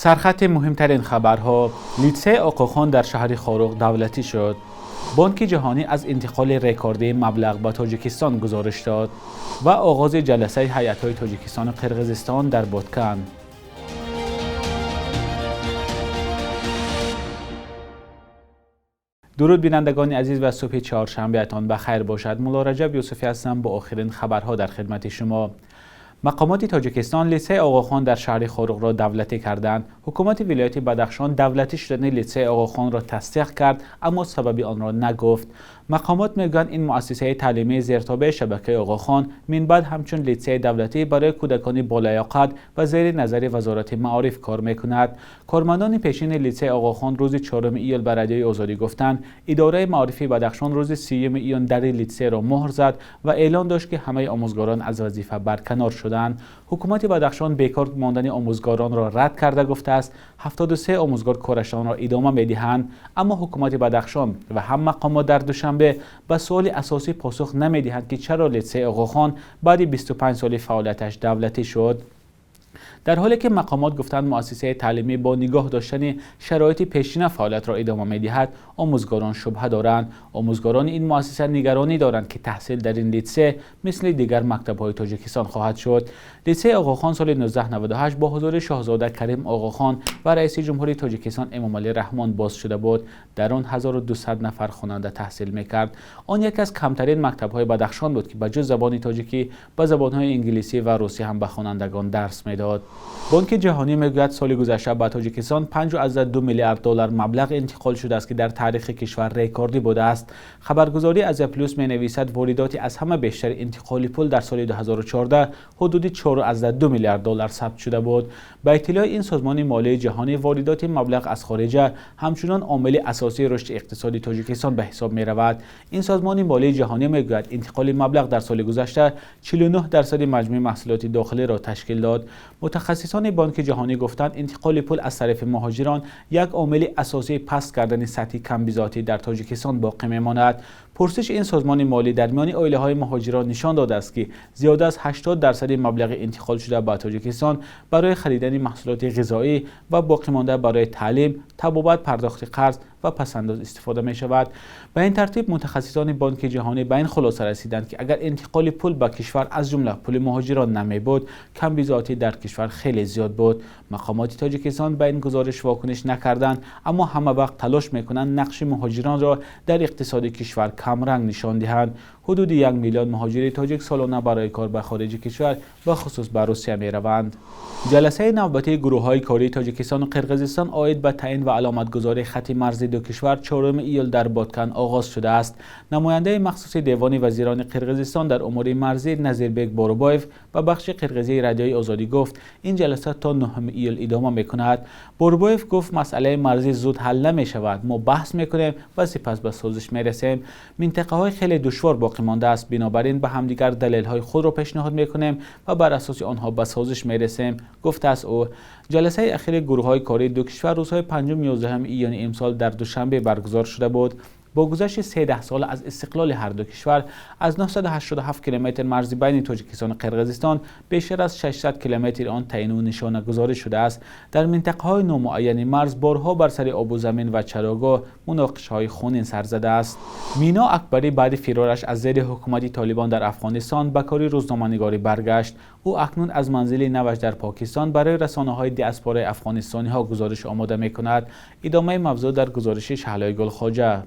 سرخط مهمترین خبرها: لیسه آقاخان در شهر خاروق دولتی شد. بانک جهانی از انتقال رکوردی مبلغ به تاجیکستان گزارش داد و آغاز جلسه هیئت‌های تاجیکستان و قرقیزستان در بادکن. درود بینندگان عزیز و صبح چهارشنبه‌تان بخیر باشد. مولا رجب یوسفی هستم با آخرین خبرها در خدمت شما. مقامات تاجیکستان لیسه آقاخان در شهر خاروق را دولتی کردند. حکومت ولایت بدخشان دولتی شدن لیسه آقاخان را تصدیق کرد اما سبب آن را نگفت. مقامات میگویند این مؤسسه تعلیمی زیرتابع شبکه آقاخان من بعد همچون لیسه دولتی برای کودکان بالیاقت و زیر نظر وزارت معارف کار میکند. کارمندان پیشین لیسه آقاخان روز 4 ایول به رادیوی آزادی گفتند اداره معارف بدخشان روز 30 ایون در لیسه را مهر زد و اعلان داشت که همه آموزگاران از وظیفه برکنار شدند. حکومت بدخشان بیکار ماندن آموزگاران را رد کرده گفته است 73 آموزگار کارشان را ادامه میدهند، اما حکومت بدخشان و هم مقامات در دوشنبه به سوال اساسی پاسخ نمیدهند که چرا لیسه آقاخان بعد 25 سال فعالیتش دولتی شد. در حالی که مقامات گفتند مؤسسه تعلیمی با نگاه داشتن شرایط پیشین فعالیت را ادامه می‌دهد، آموزگاران شبهه دارند. آموزگاران این مؤسسه نگرانی دارند که تحصیل در این لیسه مثل دیگر مکتب‌های تاجیکستان خواهد شد. لیسه آقاخان سال 1998 با حضور شاهزاده کریم آقاخان و رئیس جمهوری تاجیکستان امامعلی رحمان باز شده بود. در آن 1200 نفر خواننده تحصیل می‌کرد. آن یکی از کمترین مکتب‌های بدخشان بود که به جز زبان تاجیکی با زبان‌های انگلیسی و روسی هم به خوانندگان درس می‌داد. بانک جهانی میگوید سال گذشته به تاجیکستان 5.2 میلیارد دلار مبلغ انتقال شده است که در تاریخ کشور رکوردی بوده است. خبرگزاری از پلوس می نویسد واردات از همه بیشتر انتقال پول در سال 2014 حدود 4.2 میلیارد دلار ثبت شده بود. با اطلاع این سازمان مالی جهانی واردات مبلغ از خارج همچنان عامل اساسی رشد اقتصادی تاجیکستان به حساب می رود. این سازمان مالی جهانی میگوید انتقال مبلغ در سال گذشته 49% مجموع محصولات داخلی را تشکیل داد. متخصصان بانک جهانی گفتند انتقال پول از طرف مهاجران یک عامل اساسی پست کردن سطح کمبیزاتی در تاجیکستان باقی میماند. پرسش این سازمان مالی در میان عائله‌های مهاجران نشان داده است که زیاد از 80% مبلغ انتقال شده به تاجیکستان برای خریدن محصولات غذایی و باقی مانده برای تعلیم، طبابت، پرداخت قرض و پسنداز استفاده می شود. به این ترتیب متخصصان بانک جهانی به این خلاصه رسیدند که اگر انتقال پول به کشور از جمله پول مهاجران نمی بود، کمبیزاتی در کشور خیلی زیاد بود. مقامات تاجیکستان به این گزارش واکنش نکردند، اما همه وقت تلاش میکنند نقش مهاجران را در اقتصاد کشور کمرنگ نشان دهند. حدود 1 میلیون مهاجر تاجیک سالانه برای کار به خارج کشور و خصوص به روسیه می روند. جلسه نوبتی گروه‌های کاری تاجیکستان و قرقیزستان عاید به تعیین و علامتگذاری خط مرزی دو کشور 4 ایول در بادکن آغاز شده است. نماینده مخصوص دیوان وزیران قرقیزستان در امور مرزی نظیربک بوروبایف و بخش قرقیزی رادیوی آزادی گفت این جلسه تا 9 ایول ادامه می‌کند. بوروبایف گفت مسئله مرزی زود حل نمی‌شود، ما بحث می‌کنیم و سپس به سازش می‌رسیم. منطقه‌های خیلی دشوار باقی مانده است، بنابراین به همدیگر دلایل خود را پیشنهاد می‌کنیم و بر اساس آنها به سازش می‌رسیم، گفته است او. جلسه اخیر گروه‌های کاری دو کشور روزهای 5 و 11 ایون امسال در دوشنبه برگزار شده بود. با گذشت 13 سال از استقلال هر دو کشور از 987 کیلومتر مرز بین تاجیکستان و قرقیزستان بیشتر از 600 کیلومتر آن تعیین و نشانه گذاری شده است. در منطقه‌های نامعین مرز بارها بر سر آب و زمین و چراگاه مناقشه‌های خونین سر زده است. مینا اکبری بعد فرارش از زیر حکومت طالبان در افغانستان به کار روزنامه‌نگاری برگشت. او اکنون از منزل نوش در پاکستان برای رسانه‌های دیاسپورای افغانستانی‌ها گزارش آماده می‌کند. ادامه موضوع در گزارش شهلای گل خواجه.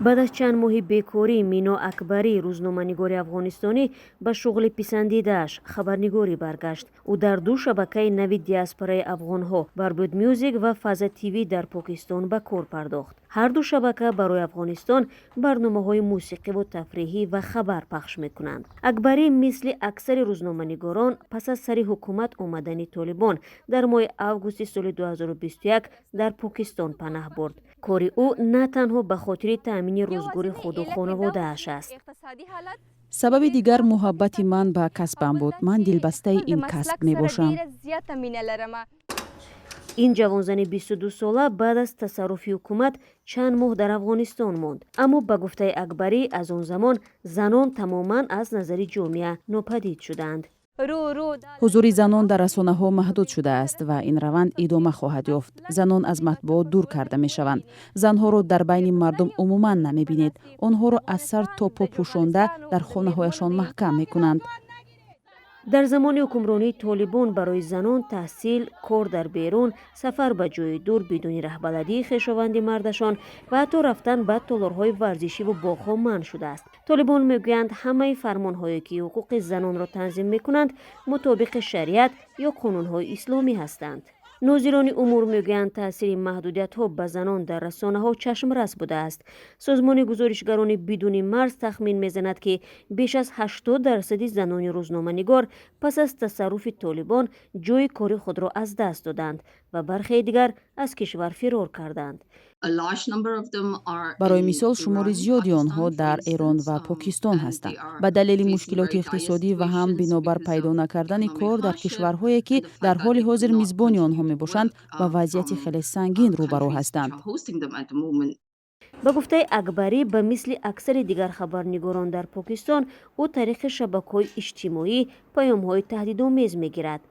بعد از چند ماه بیکاری مینا اکبری روزنامه‌نگار افغانستانی به شغل پسندیده‌اش خبرنگاری برگشت. او در دو شبکه نوی دیاسپورای افغان‌ها بربود میوزیک و فضا تیوی در پاکستان به کار پرداخت. هر دو شبکه برای افغانستان برنامه‌های موسیقی و تفریحی و خبر پخش می‌کنند. اکبری مثل اکثر روزنامه‌نگاران پس از سر حکومت آمدن طالبان در ماه آگوست سال 2021 در پاکستان پناه برد. کار او نه تنها به خاطر تامین روزگار خود و خانواده‌اش است. سبب دیگر محبت من به کسبم بود. من دلبسته این کسب می باشم. این جوانزن 22 ساله بعد از تصرف حکومت چند ماه در افغانستان ماند، اما به گفته اکبری از آن زمان زنان تماما از نظر جامعه ناپدید شدند. ҳузури занон дар расонаҳо маҳдуд шудааст ва ин раванд идома хоҳад ёфт. Занон аз матбуот дур карда мешаванд. Занҳоро дар байни мардум умуман намебинед. онҳоро аз сар то по пӯшонда дар хонаҳояшон маҳкам мекунанд. дар замони ҳукмронии толибон барои занон таҳсил, кор дар берун, сафар ба ҷои дур бидуни раҳбаладии хешованди мардашон ва ҳатто рафтан ба толорҳои варзишиву боғҳо манъ шудааст. толибон мегӯянд ҳамаи фармонҳое ки ҳуқуқи занонро танзим мекунанд мутобиқи шариат ё қонунҳои исломӣ ҳастанд. нозирони умур мегӯянд таъсири маҳдудиятҳо ба занон дар расонаҳо чашмрас будааст. созмони гузоришгарони бидуни марз тахмин мезанад ки беш аз 80% занони рӯзноманигор пас аз тасарруфи толибон ҷои кори худро аз даст доданд ва бархеи дигар аз кишвар фирор карданд. барои мисол шумори зиёди онҳо дар Эрон ва Покистон ҳастанд. ба далели мушкилоти иқтисодӣ ва ҳам бинобар пайдо накардани кор дар кишварҳое ки дар ҳоли ҳозир мизбони онҳо мебошанд ба вазъияти хеле сангин рӯбарӯ ҳастанд. ба гуфтаи Акбарӣ, ба мисли аксари дигар хабарнигорон дар Покистон, ӯ тариқи шабакаҳои иҷтимоӣ паёмҳои таҳдидомез мегирад.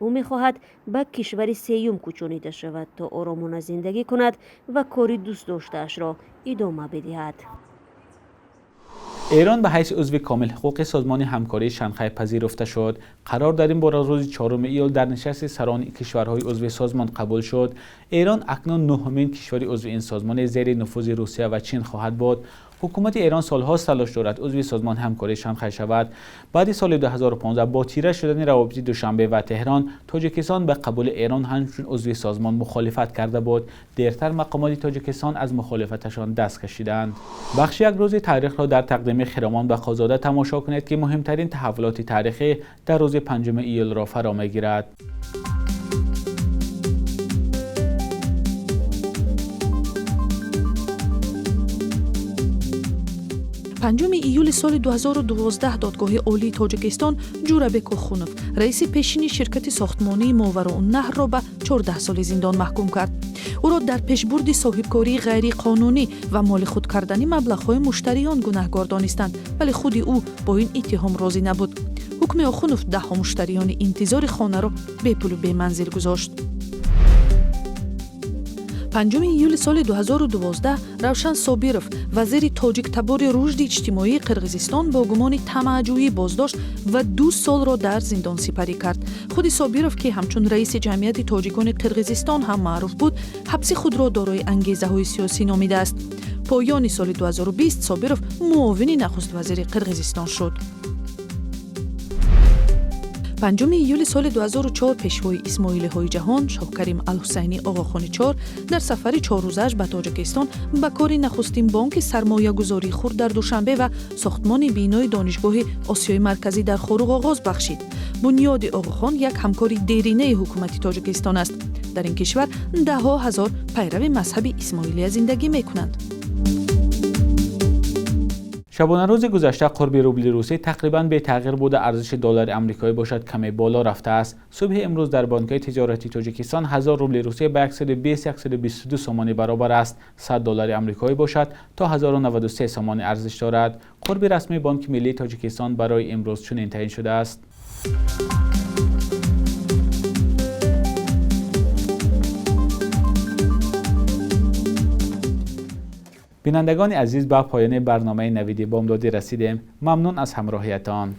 ӯ мехоҳад ба кишвари сеюм кӯчонида шавад то оромона зиндагӣ кунад ва кори дӯстдоштаашро идома бидиҳад. ایران به حیث عضو کامل حقوق سازمان همکاری شانگهای پذیرفته شد. قرار در این باره روز 4 ایول در نشست سران کشورهای عضو سازمان قبول شد. ایران اکنون نهمین کشور عضو این سازمان زیر نفوذ روسیه و چین خواهد بود. حکومت ایران سالها تلاش دارد عضو سازمان همکاری شانگهای شود. بعد سال 2015 با تیره شدن روابط دوشنبه و تهران، تاجیکستان به قبول ایران همچون عضو سازمان مخالفت کرده بود. دیرتر مقامات تاجیکستان از مخالفتشان دست کشیدند. بخش یک روز تاریخ را در تقدیم خرامان بخازاده تماشا کنید که مهمترین تحولات تاریخی در روز 5 ایول را فرا میگیرد. 5 ایول سال 2012 دادگاه عالی تاجیکستان جورابک اوخونوف رئیس پیشین شرکت ساختمانی ماوراءالنهر را به 14 سال زندان محکوم کرد. او را در پیشبرد صاحبکاری غیر قانونی و مال خود کردن مبلغ‌های مشتریان گناهکار دانستند، ولی خود او با این اتهام راضی نبود. حکم اوخونوف 10 مشتریان انتظار خانه را بی پول و بی منزل گذاشت. 5 ایول سال 2012 روشن صابرов وزیر تاجیک تبار رشد اجتماعی قرقیزستان با گمان طمع‌جویی بازداشت و 2 سال را در زندان سپری کرد. خود صابرов که همچون رئیس جمعیت تاجیکان قرقیزستان هم معروف بود، حبس خود را دارای انگیزه‌های سیاسی نامیده است. پایان سال 2020 صابرов معاون نخست وزیر قرقیزستان شد. 5 ایول سال 2004 پیشوای اسماعیلی‌های جهان شاهکریم الحسینی آقاخانی 4 در سفر 4 روزش به تاجیکستان به کار نخستین بانک سرمایه‌گذاری خرد در دوشنبه و ساختمان بینای دانشگاه آسیای مرکزی در خاروق آغاز بخشید. بنیاد آقاخان یک همکاری دیرینه حکومت تاجیکستان است. در این کشور ده‌ها هزار پیرو مذهب اسماعیلی زندگی می‌کنند. شبانه روز گذشته قرب روبل روسی تقریباً به تغییر بوده ارزش دلار آمریکایی باشد کمی بالا رفته است. صبح امروز در بانک‌های تجارتی تاجیکستان 1000 روبل روسی به 120-122 سومانی برابر است. 100 دلار آمریکایی باشد تا 1093 سومانی ارزش دارد. قرب رسمی بانک ملی تاجیکستان برای امروز چنین تعیین شده است. بینندگان عزیز، به پایان برنامه نویدی بامدادی رسیدیم. ممنون از همراهیتان.